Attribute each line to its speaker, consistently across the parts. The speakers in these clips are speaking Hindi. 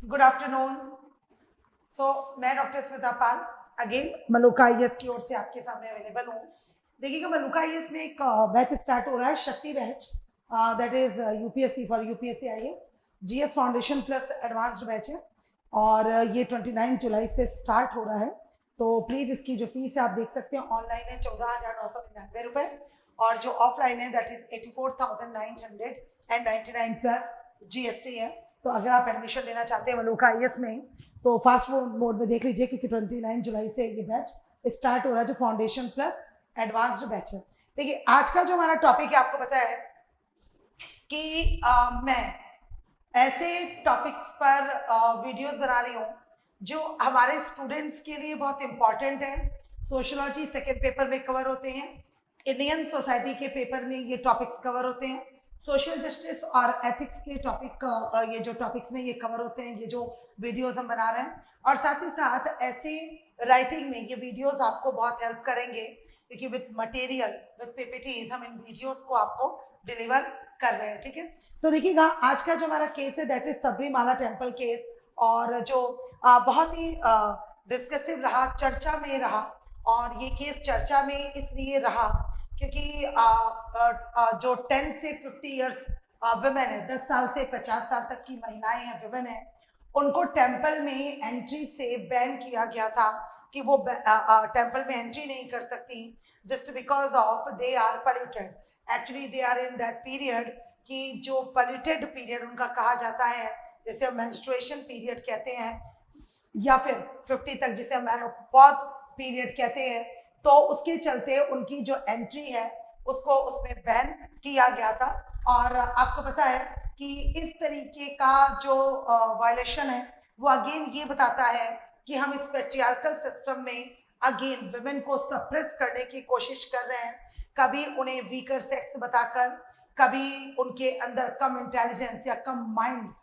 Speaker 1: Good afternoon. मैं डॉक्टर स्मिता पाल अगेन मलुका आईएएस की ओर से आपके सामने अवेलेबल हूँ। देखिएगा, मलुका आईएएस में एक बैच स्टार्ट हो रहा है, शक्ति batch, that is UPSC for UPSC IAS GS foundation plus advanced batch है और ये 29 जुलाई से स्टार्ट हो रहा है। तो प्लीज़ इसकी जो फीस है आप देख सकते हैं, ऑनलाइन है 14,999 रुपये और जो ऑफलाइन है दैट इज 84,999 प्लस जीएसटी है। तो अगर आप एडमिशन लेना चाहते हैं मलुका आईएएस में तो फास्ट मोड में देख लीजिए, क्योंकि 29 जुलाई से ये बैच स्टार्ट हो रहा है जो फाउंडेशन प्लस एडवांस्ड बैच है। देखिए, आज का जो हमारा टॉपिक है आपको पता है कि मैं ऐसे टॉपिक्स पर वीडियोस बना रही हूँ जो हमारे स्टूडेंट्स के लिए बहुत इंपॉर्टेंट है। सोशियोलॉजी सेकेंड पेपर में कवर होते हैं, इंडियन सोसाइटी के पेपर में ये टॉपिक्स कवर होते हैं, सोशल जस्टिस और एथिक्स के टॉपिक ये जो टॉपिक्स में ये कवर होते हैं, ये जो वीडियोस हम बना रहे हैं। और साथ ही साथ ऐसे राइटिंग में ये वीडियोस आपको बहुत हेल्प करेंगे, क्योंकि विद मटेरियल विद पीपीटीज हम इन वीडियोस को आपको डिलीवर कर रहे हैं। ठीक है, तो देखिएगा, आज का जो हमारा केस है that is Sabarimala temple case, और जो बहुत ही डिस्कसिव रहा, चर्चा में रहा। और ये केस चर्चा में इसलिए रहा क्योंकि जो 10 से 50 इयर्स वुमेन है, 10 साल से 50 साल तक की महिलाएं हैं, वुमेन है, उनको टेम्पल में एंट्री से बैन किया गया था कि वो टेम्पल में एंट्री नहीं कर सकती, just because of they are polluted. Actually they are in that period कि जो पोल्यूटेड पीरियड उनका कहा जाता है, जैसे हम मेंस्ट्रुएशन पीरियड कहते हैं, या फिर 50 तक जिसे हम मेनोपॉज पीरियड कहते हैं। तो उसके चलते उनकी जो एंट्री है उसको उसमें बैन किया गया था। और आपको पता है कि इस तरीके का जो वायलेशन है वो अगेन ये बताता है कि हम इस पैट्रियार्कल सिस्टम में अगेन वुमेन को सप्रेस करने की कोशिश कर रहे हैं। कभी उन्हें वीकर सेक्स बताकर, कभी उनके अंदर कम इंटेलिजेंस या कम माइंड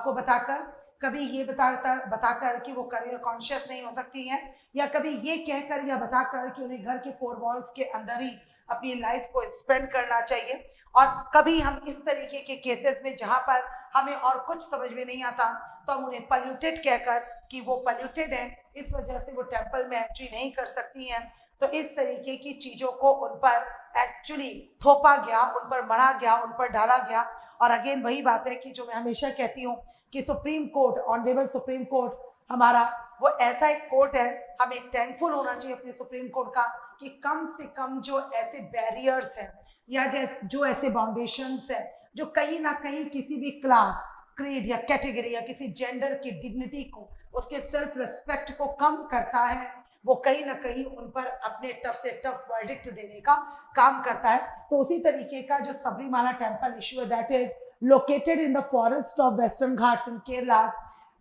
Speaker 1: को बताकर, कभी ये बताकर कि वो करियर कॉन्शियस नहीं हो सकती हैं, या कभी ये कहकर या बताकर कि उन्हें घर के 4 वॉल्स के अंदर ही अपनी लाइफ को स्पेंड करना चाहिए। और कभी हम इस तरीके के केसेस में जहाँ पर हमें और कुछ समझ में नहीं आता तो हम उन्हें पल्यूटेड कहकर कि वो पल्यूटेड है, इस वजह से वो टेम्पल में एंट्री नहीं कर सकती हैं। तो इस तरीके की चीज़ों को उन पर एक्चुअली थोपा गया, उन पर मढ़ा गया, उन पर डाला गया। और अगेन वही बात है कि जो मैं हमेशा कहती हूँ कि supreme court, honourable supreme court हमारा वो ऐसा एक कोर्ट है, हमें थैंकफुल होना चाहिए अपने सुप्रीम कोर्ट का कि कम से कम जो ऐसे बैरियर्स हैं या जो ऐसे बाउंडेशंस हैं जो कहीं ना कहीं किसी भी क्लास, क्रीड या कैटेगरी या किसी जेंडर की डिग्निटी को, उसके सेल्फ रिस्पेक्ट को कम करता है, वो कहीं ना कहीं उन पर अपने टफ से टफ वर्डिक्ट देने का काम करता है। तो उसी तरीके का जो सबरीमाला टेम्पल इशू है that is located in the forest of Western Ghats in Kerala's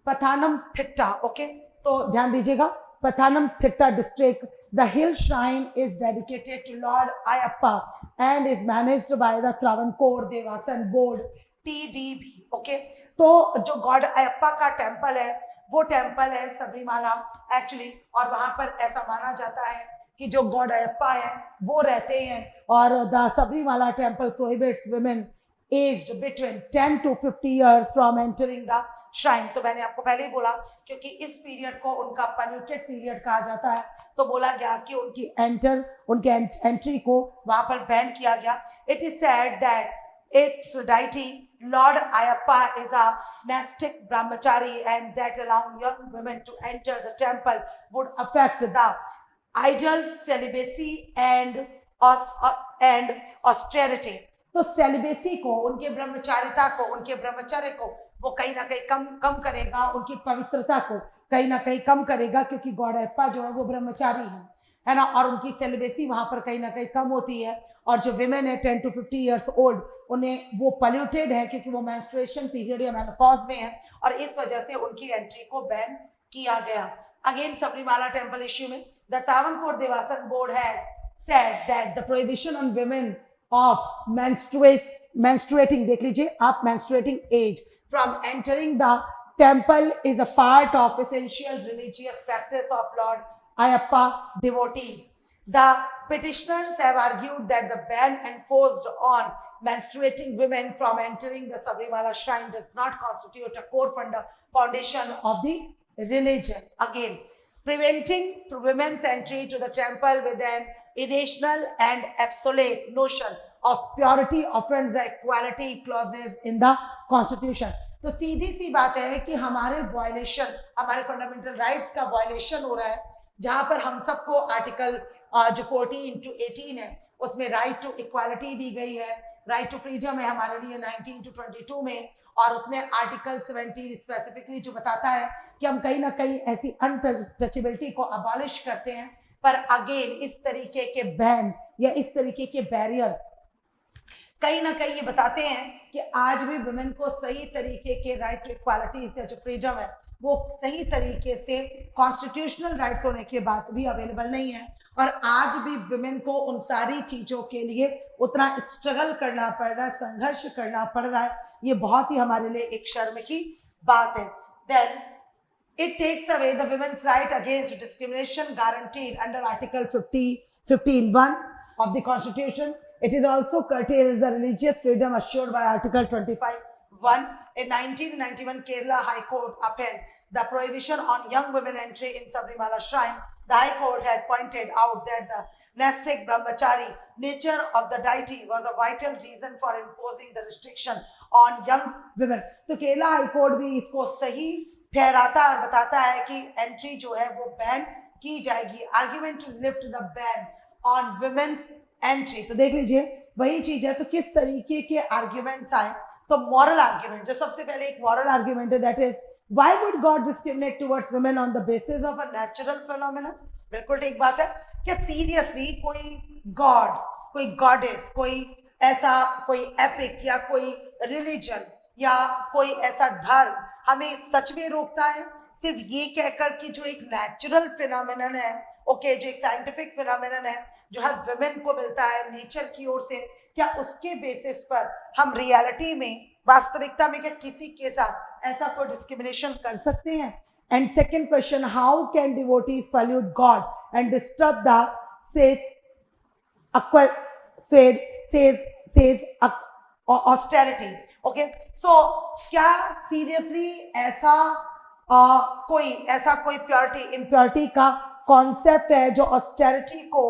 Speaker 1: Pathanamthitta. Okay, तो ध्यान दीजिएगा, Pathanamthitta district. The hill shrine is dedicated to Lord Ayappa and is managed by the Travancore Devasan Board TDB. Okay, तो जो गॉड अयप्पा का टेम्पल है वो टेम्पल है सबरीमाला एक्चुअली, और वहां पर ऐसा माना जाता है कि जो गॉड अयप्पा है वो रहते हैं। और the Sabarimala temple prohibits women aged between 10 to 50 years from entering the shrine. तो मैंने आपको पहले ही बोला क्योंकि इस पीरियड को उनका polluted पीरियड कहा जाता है, तो बोला गया कि उनके एंट्री को वहां पर बैन किया गया। It is said that its deity Lord Ayappa is a monastic brahmachari and that allowing young women to enter the temple would affect the ideal celibacy and austerity. तो सेलिबेसी को, उनके ब्रह्मचारिता को, उनके ब्रह्मचर्य को वो कहीं ना कहीं कम करेगा, उनकी पवित्रता को कहीं ना कहीं कम करेगा, क्योंकि गॉड अयप्पा जो है वो ब्रह्मचारी है ना, और उनकी सेलिबेसी वहां पर कहीं ना कहीं कम होती है। और जो विमेन है 10 to 50 इयर्स ओल्ड, उन्हें वो पल्यूटेड है क्योंकि वो मेंस्ट्रुएशन पीरियड या मेनोपॉज में है, और इस वजह से उनकी एंट्री को बैन किया गया। अगेन सबरीमाला टेम्पल इश्यू में the Travancore Devasan Board has said that the prohibition on women of menstruating, देख लीजिए आप, menstruating age from entering the temple is a part of essential religious practice of Lord Ayappa devotees. The petitioners have argued that the ban enforced on menstruating women from entering the Sabrimala shrine does not constitute a core foundation of the religion. Again, preventing women's entry to the temple with an irrational and absolute notion of purity offends the equality clauses in the constitution. तो सीधी सी बात है कि हमारे वायलेशन, हमारे फंडामेंटल राइट्स का वायलेशन हो रहा है, जहां पर हम सबको आर्टिकल जो 14/18 है उसमें राइट टू इक्वालिटी दी गई है, राइट टू फ्रीडम है हमारे लिए 19-22 में, और उसमें आर्टिकल 17 स्पेसिफिकली जो बताता है कि हम कहीं ना कहीं ऐसी अनटचेबिलिटी को अबॉलिश करते हैं। पर अगेन इस तरीके के बैन या इस तरीके के बैरियर्स कहीं ना कहीं ये बताते हैं कि आज भी वुमेन को सही तरीके के राइट टू इक्वालिटी से जो फ्रीडम है वो सही तरीके से कॉन्स्टिट्यूशनल राइट्स होने के बाद भी अवेलेबल नहीं है, और आज भी वुमेन को उन सारी चीज़ों के लिए उतना स्ट्रगल करना पड़ रहा है, संघर्ष करना पड़ रहा है। ये बहुत ही हमारे लिए एक शर्म की बात है। Then it takes away the women's right against discrimination guaranteed under Article 15(1) of the Constitution. It is also curtails the religious freedom assured by Article 25(1). In 1991, Kerala High Court upheld the prohibition on young women entry in Sabrimala Shrine. The High Court had pointed out that the monastic brahmachari nature of the deity was a vital reason for imposing the restriction on young women. तो केरला हाई कोर्ट भी इसको सही ठहराता और बताता है कि एंट्री जो है वो बैन की जाएगी। Argument to lift the ban on women's entry, तो देख लीजिए वही चीज है। तो किस तरीके के आर्ग्यूमेंट्स आए, तो मॉरल आर्ग्यूमेंट, जो सबसे पहले एक मॉरल आर्ग्यूमेंट है, that is why would God discriminate towards women on the basis of a natural phenomena. बिल्कुल ठीक बात है कि सीरियसली कोई गॉड, कोई गॉडेस, कोई ऐसा कोई एपिक या कोई रिलीजन या कोई ऐसा धर्म हमें सच में रोकता है सिर्फ ये कहकर कि जो एक नेचुरल फिनोमेनन है, ओके, जो एक साइंटिफिक फिनोमेनन है जो हर वुमेन को मिलता है नेचर की ओर से, क्या उसके बेसिस पर हम रियलिटी में, वास्तविकता में क्या किसी के साथ ऐसा कोई डिस्क्रिमिनेशन कर सकते हैं? And second question, how can devotees pollute God and disturb the sage austerity? Okay, so क्या सीरियसली ऐसा कोई प्योरिटी इम्प्योरिटी का कॉन्सेप्ट है जो ऑस्टेरिटी को,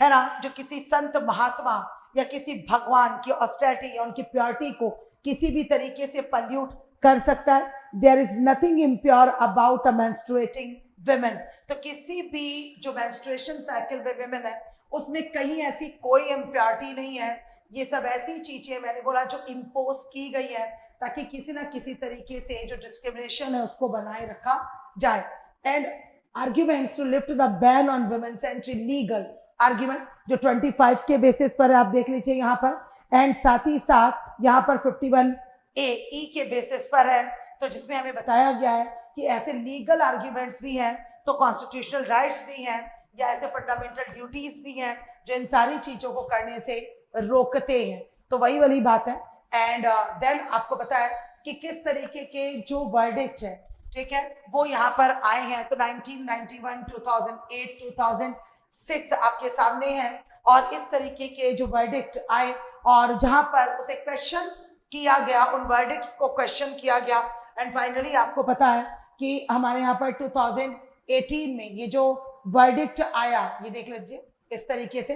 Speaker 1: है ना, जो किसी संत महात्मा या किसी भगवान की ऑस्टेरिटी या उनकी प्योरिटी को किसी भी तरीके से पल्यूट कर सकता है? There is nothing impure about a menstruating women. तो किसी भी जो मेंस्ट्रुएशन साइकिल में वुमेन है उसमें कहीं ऐसी कोई इम्प्योरिटी नहीं है। ये सब ऐसी चीजें मैंने बोला जो इम्पोज की गई है ताकि किसी ना किसी तरीके से जो डिस्क्रिमिनेशन है उसको बनाए रखा जाए। And arguments to lift the ban on women's entry, legal argument जो 25 के बेसिस पर है, आप देख लीजिए यहाँ पर, एंड साथ ही साथ यहाँ पर 51A के बेसिस पर है, तो जिसमें हमें बताया गया है कि ऐसे लीगल आर्ग्यूमेंट्स भी हैं, तो कॉन्स्टिट्यूशनल राइट्स भी हैं, या ऐसे फंडामेंटल ड्यूटीज भी हैं जो इन सारी चीजों को करने से रोकते हैं। तो वही वाली बात है। एंड देन आपको पता है कि किस तरीके के जो वर्डिक्ट है, ठीक है, वो यहाँ पर आए हैं। तो 1991, 2008, 2006 आपके सामने हैं, और इस तरीके के जो वर्डिक्ट आए और जहां पर उसे क्वेश्चन किया गया, उन वर्डिक्ट्स को क्वेश्चन किया गया, एंड फाइनली आपको पता है कि हमारे यहाँ पर 2018 में ये जो वर्डिक्ट आया, ये देख लीजिए इस तरीके से।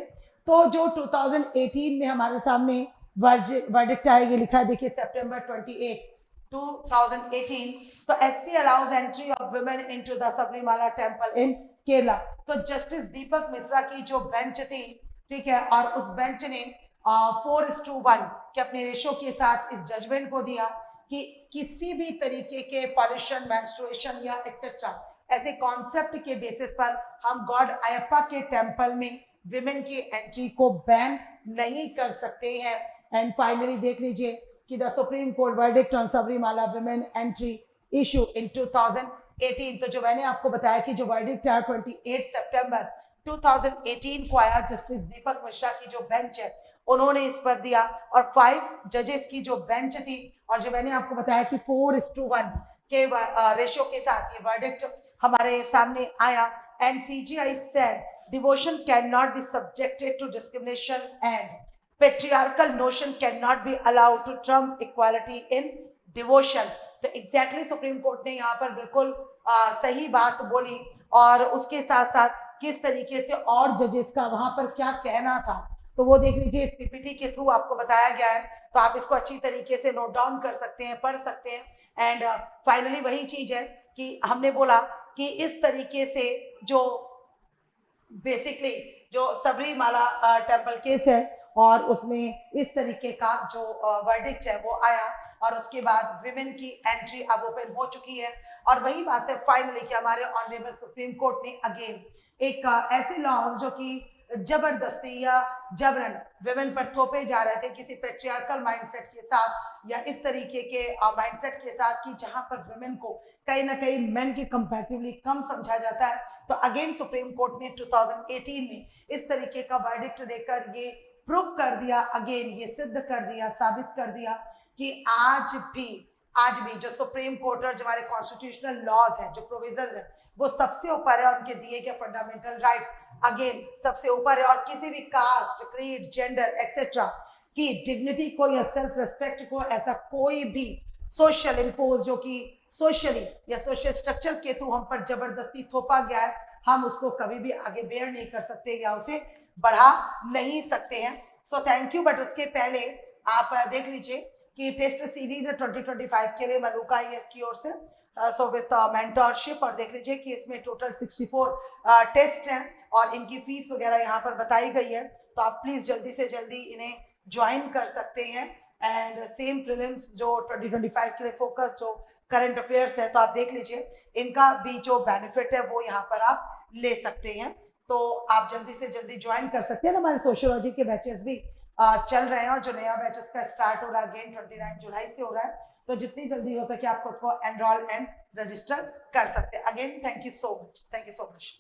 Speaker 1: तो जो 2018 में हमारे सामने वर्डिक्ट आया, ये लिखा है देखिए, September 28, 2018, तो SC allows entry of women into the Sabrimala temple in Kerala। तो जस्टिस दीपक मिश्रा की जो बेंच थी, ठीक है, और उस बेंच ने 4:1 के अपने रेशो के साथ इस जजमेंट को दिया कि किसी भी तरीके के पॉल्यूशन, मेंस्ट्रुएशन या एक्सेट्रा ऐसे कॉन्सेप्ट के बेसिस पर हम गॉड अयप्पा के टेम्पल में विमेन की एंट्री को बैन नहीं कर सकते हैं। एंड फाइनली देख लीजिए कि the supreme court verdict on Sabarimala women entry issue in 2018। तो जो मैंने आपको बताया कि जो वर्डिक्ट है 28 सितंबर 2018 को आया, जस्टिस दीपक मिश्रा की जो बेंच है उन्होंने इस पर दिया, और 5 जजेस की जो बेंच थी, और जो मैंने आपको बताया कि 4:1 के रेशो के साथ ये वर्डिक्ट हमारे सामने आया। and CGI said devotion cannot be subjected to discrimination and patriarchal notion cannot be allowed to trump equality in devotion. तो एग्जैक्टली सुप्रीम कोर्ट ने यहाँ पर बिल्कुल सही बात बोली, और उसके साथ साथ किस तरीके से और जजेस का वहां पर क्या कहना था, तो वो देख लीजिए, इस पीपीटी के थ्रू आपको बताया गया है, तो आप इसको अच्छी तरीके से नोट डाउन कर सकते हैं, पढ़ सकते हैं। एंड फाइनली वही चीज है कि हमने बोला कि इस तरीके से जो बेसिकली जो सबरीमाला टेम्पल केस है, और उसमें इस तरीके का जो वर्डिक्ट है वो आया, और उसके बाद विमेन की एंट्री अब ओपन हो चुकी है। और वही बात है फाइनली कि हमारे ऑनरेबल सुप्रीम कोर्ट ने अगेन एक ऐसे लॉज जो कि जबरदस्ती या जबरन विमेन पर थोपे जा रहे थे किसी पेट्रियार्कल माइंडसेट के साथ, या इस तरीके के माइंडसेट के साथ कि जहां पर विमेन को कहीं ना कहीं मेन के कंपैरेटिवली कम समझा जाता है, तो अगेन सुप्रीम कोर्ट ने 2018 में इस तरीके का वर्डिक्ट देकर ये प्रूफ कर दिया, अगेन ये सिद्ध कर दिया, साबित कर दिया कि आज भी जो सुप्रीम कोर्ट और जो हमारे कॉन्स्टिट्यूशनल लॉज हैं, जो प्रोविजन है, वो सबसे ऊपर है, उनके दिए गए फंडामेंटल राइट्स अगेन सबसे ऊपर है, और किसी भी कास्ट, क्रीड, जेंडर एक्सेट्रा की डिग्निटी को या सेल्फ रिस्पेक्ट को ऐसा कोई भी सोशल इम्पोज जो कि सोशली या सोशल स्ट्रक्चर के थ्रू हम पर जबरदस्ती थोपा गया है, हम उसको कभी भी आगे बेयर नहीं कर सकते या उसे बढ़ा नहीं सकते हैं। So thank you. बट उसके पहले आप देख लीजिए कि टेस्ट सीरीज है 2025 के लिए मलूका IAS की ओर से, सो विथ मेंटरशिप, और देख लीजिए कि इसमें टोटल 64 टेस्ट हैं और इनकी फीस वगैरह यहाँ पर बताई गई है, तो आप प्लीज जल्दी से जल्दी इन्हें ज्वाइन कर सकते हैं। एंड सेम प्रीलिम्स जो 2025 के लिए फोकस जो करंट अफेयर्स है, तो आप देख लीजिए इनका भी जो बेनिफिट है वो यहाँ पर आप ले सकते हैं, तो आप जल्दी से जल्दी ज्वाइन कर सकते हैं। हमारे सोशियोलॉजी के बैचेस भी चल रहे हैं, और जो नया बैच उसका स्टार्ट हो रहा है अगेन 29 जुलाई से हो रहा है, तो जितनी जल्दी हो सके आप खुद को एनरोल एंड रजिस्टर कर सकते हैं। Again thank you so much, thank you so much.